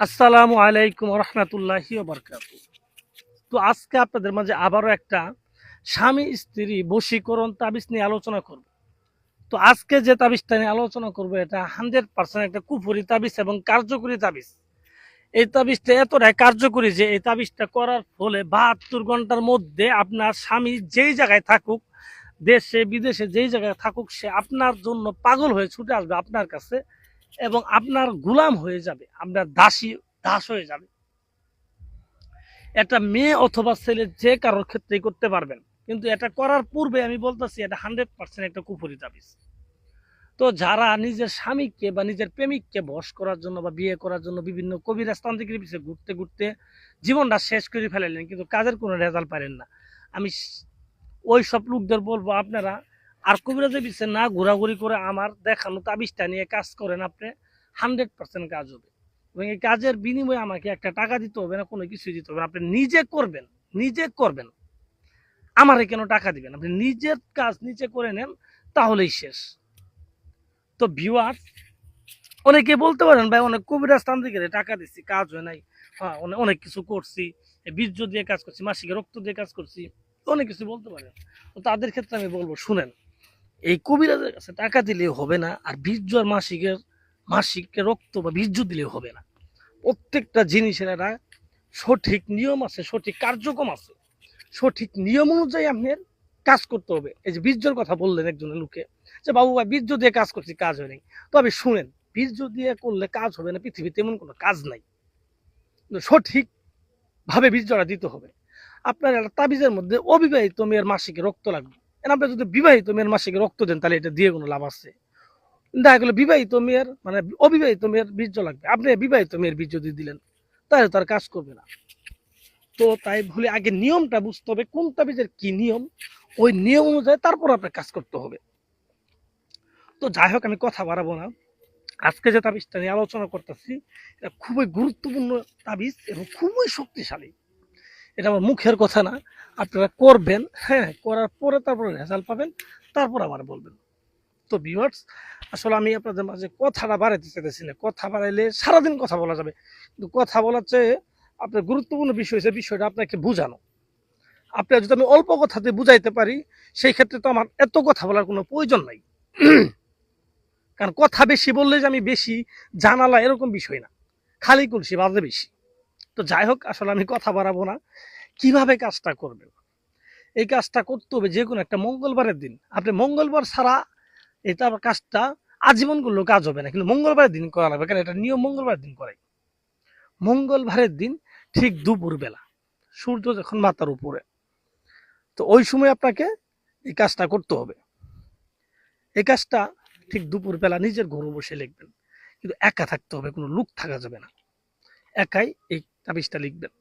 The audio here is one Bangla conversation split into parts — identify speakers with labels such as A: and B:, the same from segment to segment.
A: আসসালামু আলাইকুম রহমতুল্লাহি বারকাতু। তো আজকে আপনাদের মাঝে আবারও একটা স্বামী স্ত্রী বশীকরণ তাবিজ নিয়ে আলোচনা করব। তো আজকে যে তাবিজটা নিয়ে আলোচনা করবো এটা 100% একটা কুফরি তাবিজ এবং কার্যকরী তাবিজ। এই তাবিজটা এতটাই কার্যকরী যে এই তাবিজটা করার ফলে 72 ঘন্টার মধ্যে আপনার স্বামী যেই জায়গায় থাকুক, দেশে বিদেশে যেই জায়গায় থাকুক, সে আপনার জন্য পাগল হয়ে ছুটে আসবে আপনার কাছে এবং আপনার গুলাম হয়ে যাবে, আপনার দাস হয়ে যাবে। এটা মেয়ে অথবা ছেলে যে কারোর ক্ষেত্রেই করতে পারবেন, কিন্তু এটা করার পূর্বে আমি বলতেছি এটা 100% একটা কুফরি তাবিজ। তো যারা নিজের স্বামীকে বা নিজের প্রেমিককে বশ করার জন্য বা বিয়ে করার জন্য বিভিন্ন কবিরাজ তান্ত্রিকের পিছিয়ে ঘুরতে ঘুরতে জীবনটা শেষ করে ফেলালেন কিন্তু কাজের কোনো রেজাল্ট পারেন না, আমি ওই সব লোকদের বলবো আপনারা আর কবিরাজের পিছিয়ে না ঘোরাঘুরি করে আমার দেখানো তাবিজটা নিয়ে কাজ করেন, আপনি 100% কাজ হবে। এবং এই কাজের বিনিময়ে আমাকে একটা টাকা দিতে হবে না, কোনো কিছু দিতে হবে না, আপনি নিজে করবেন। নিজে করবেন, আমারে কেন টাকা দিবেন? আপনি নিজের কাজ নিজে করে নেন, তাহলেই শেষ। তো ভিউয়ার্স, অনেকে বলতে পারেন ভাই অনেক কবিরাজ তান্ত্রিকের টাকা দিচ্ছি কাজ হয় নাই, হ্যাঁ অনেক কিছু করছি, বীর্য দিয়ে কাজ করছি, মাসিক রক্ত দিয়ে কাজ করছি, অনেক কিছু বলতে পারেন। তো তাদের ক্ষেত্রে আমি বলবো শুনেন, এই কবিরাজের কাছে টাকা দিলেও হবে না, আর বীর্য আর মাসিক রক্ত বা বীর্য দিলেও হবে না। প্রত্যেকটা জিনিসের একটা সঠিক নিয়ম আছে, সঠিক কার্যক্রম আছে, সঠিক নিয়ম অনুযায়ী আপনার কাজ করতে হবে। এই যে বীর্যর কথা বললেন একজনের লোকে, যে বাবু ভাই বীর্য দিয়ে কাজ করছি কাজ হয়নি, তবে শুনেন, বীর্য দিয়ে করলে কাজ হবে না, পৃথিবীতে এমন কোনো কাজ নাই। সঠিক ভাবে বীর্যটা দিতে হবে। আপনার একটা তাবিজের মধ্যে অবিবাহিত মেয়ের মাসিকে রক্ত লাগবে, আপনি যদি বিবাহিত মেয়ের মাসিকে রক্ত দেন তাহলে এটা দিয়ে কোনো লাভ আছে? দেখা গেলো বিবাহিত মেয়ের মানে অবিবাহিত মেয়ের বীর্য লাগবে, আপনি বিবাহিত মেয়ের বীর্য দিয়ে দিলেন, তাহলে তার কাজ করবে না। তো তাই বলে আগে নিয়মটা বুঝতে হবে কোন তাবিজের কি নিয়ম, ওই নিয়ম অনুযায়ী তারপর আপনার কাজ করতে হবে। তো যাই হোক, আমি কথা বাড়াবো না। আজকে যে তাবিজটা নিয়ে আলোচনা করতেছি এটা খুবই গুরুত্বপূর্ণ তাবিজ এবং খুবই শক্তিশালী। এটা আমার মুখের কথা না, আপনারা করবেন, হ্যাঁ করার পরে তারপরে রেজাল্ট পাবেন, তারপর আমার বলবেন। তো ভিউয়ার্স, আসলে আমি আপনাদের মাঝে কথাটা বাড়াইতে চাইতেছি না, কথা বাড়াইলে সারাদিন কথা বলা যাবে, কিন্তু কথা বলার চেয়ে আপনার গুরুত্বপূর্ণ বিষয় হচ্ছে বিষয়টা আপনাকে বোঝানো। আপনার যদি আমি অল্প কথাতে বুঝাইতে পারি, সেই ক্ষেত্রে তো আমার এত কথা বলার কোনো প্রয়োজন নাই। কারণ কথা বেশি বললে যে আমি বেশি জানালা এরকম বিষয় না, খালি কলসি বাজে বেশি। তো যাই হোক, আসলে আমি কথা বাড়াবো না। কিভাবে কাজটা করবেন? এই কাজটা করতে হবে যে কোনো একটা মঙ্গলবারের দিন। আপনি মঙ্গলবার ছাড়া এটা কাজটা আজীবন করলেও কাজ হবে না, কিন্তু মঙ্গলবারের দিন করা লাগবে, কারণ এটা নিয়ম মঙ্গলবারের দিন করাই। মঙ্গলবারের দিন ঠিক দুপুর বেলা, সূর্য যখন মাথার উপরে, তো ওই সময় আপনাকে এই কাজটা করতে হবে। এই কাজটা ঠিক দুপুর বেলা নিজের ঘরে বসে লিখবেন, কিন্তু একা থাকতে হবে, কোনো লোক থাকা যাবে না, একাই এই তাবিজটা লিখবেন।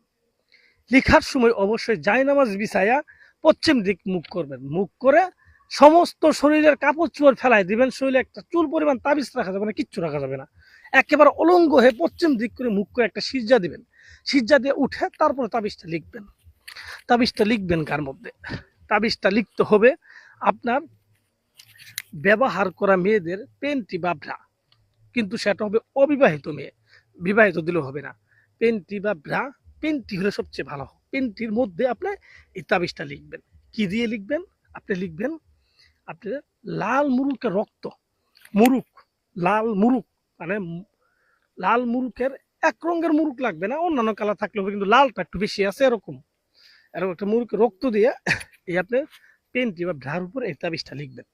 A: লেখার সময় অবশ্যই জায়নামাজ বিছায়া পশ্চিম দিক মুখ করবেন, মুখ করে সমস্ত শরীরের কাপড় চোপড় ফেলাই দিবেন, শরীরে একটা চুল পরিমাণ তাবিজ রাখা যাবে না, কিচ্ছু রাখা যাবে না, একেবারে অলঙ্গ হয়ে পশ্চিম দিক করে মুখ করে একটা সিজ্জা দিবেন, সিজ্জা দিয়ে উঠে তারপরে তাবিজটা লিখবেন। তাবিজটা লিখবেন কার মধ্যে? তাবিজটা লিখতে হবে আপনার ব্যবহার করা মেয়েদের পেন্টি বা ব্রা, কিন্তু সেটা হবে অবিবাহিত মেয়ে, বিবাহিত দিলেও হবে না। পেন্টি বা ব্রা, পেন্টি হলে সবচেয়ে ভালো। পেন্টির মধ্যে আপনি এই তাবিজটা লিখবেন। কি দিয়ে লিখবেন? আপনি লিখবেন আপনার লাল মুরুকের রক্ত, মুরুক, লাল মুরুক, মানে লাল মুরুকের এক রঙের মুরুক লাগবে না, অন্যান্য কালার থাকলে হবে, কিন্তু লালটা একটু বেশি আছে, এরকম এরকম একটা মুরুকের রক্ত দিয়ে এই আপনি পেন্টি বা ব্রার উপর এই তাবিজটা লিখবেন।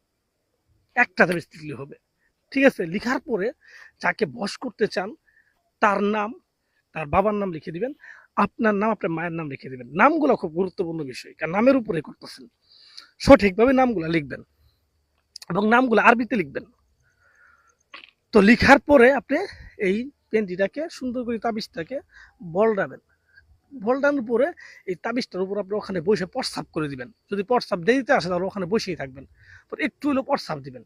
A: একটা তাবিজ লিখলে হবে, ঠিক আছে? লিখার পরে যাকে বশ করতে চান তার নাম, তার বাবার নাম লিখে দিবেন, আপনার নাম, আপনার মায়ের নাম লিখে দিবেন। নামগুলো খুব গুরুত্বপূর্ণ বিষয়, কারণ নামের উপরে করতেছেন, সঠিকভাবে নামগুলো লিখবেন এবং নামগুলো আরবিতে লিখবেন। তো লিখার পরে আপনি এই পেনটিটাকে সুন্দর করে তাবিজটাকে বলরাবেন, বলডানোর পরে এই তাবিজটার উপর আপনি ওখানে বসে প্রস্রাব করে দিবেন। যদি প্রস্রাব দিতে আসে তাহলে ওখানে বসেই থাকবেন, একটু হলেও প্রস্রাব দিবেন।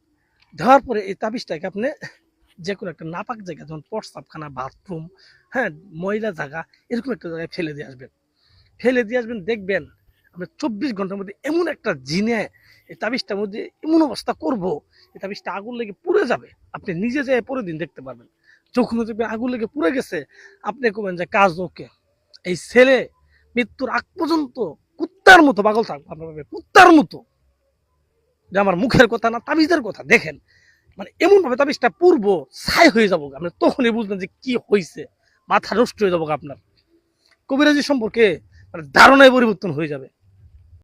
A: দেওয়ার পরে এই তাবিজটাকে আপনি যে কোনো একটা নাপাক জায়গা, যেমন প্রস্রাবখানা, বাথরুম, হ্যাঁ ময়লা জায়গা, এরকম একটা জায়গায় ফেলে দিয়ে আসবেন। ফেলে দিয়ে আসবেন, দেখবেন আমরা 24 ঘন্টার মধ্যে এমন একটা জিনে এই তাবিজটার মধ্যে এমন অবস্থা করব, এই তাবিজটা আগুন লেগে পুড়ে যাবে, আপনি নিজে যেয়ে পরের দিন দেখতে পারবেন। যখন দেখবেন আগুন লেগে পুড়ে গেছে, আপনি কবেন যে কাজ ওকে। এই ছেলে মৃত্যুর আগ পর্যন্ত কুত্তার মতো পাগল থাকবো আপনার ভাবে, কুত্তার মতো, যে আমার মুখের কথা না তাবিজের কথা। দেখেন মানে এমন ভাবে তাবিজটা পূর্ব ছাই হয়ে যাবো, আপনি তখনই বুঝবেন যে কি হয়েছে, মাথা নষ্ট হয়ে যাবো আপনার। কবিরাজি সম্পর্কে মানে ধারণায় পরিবর্তন হয়ে যাবে।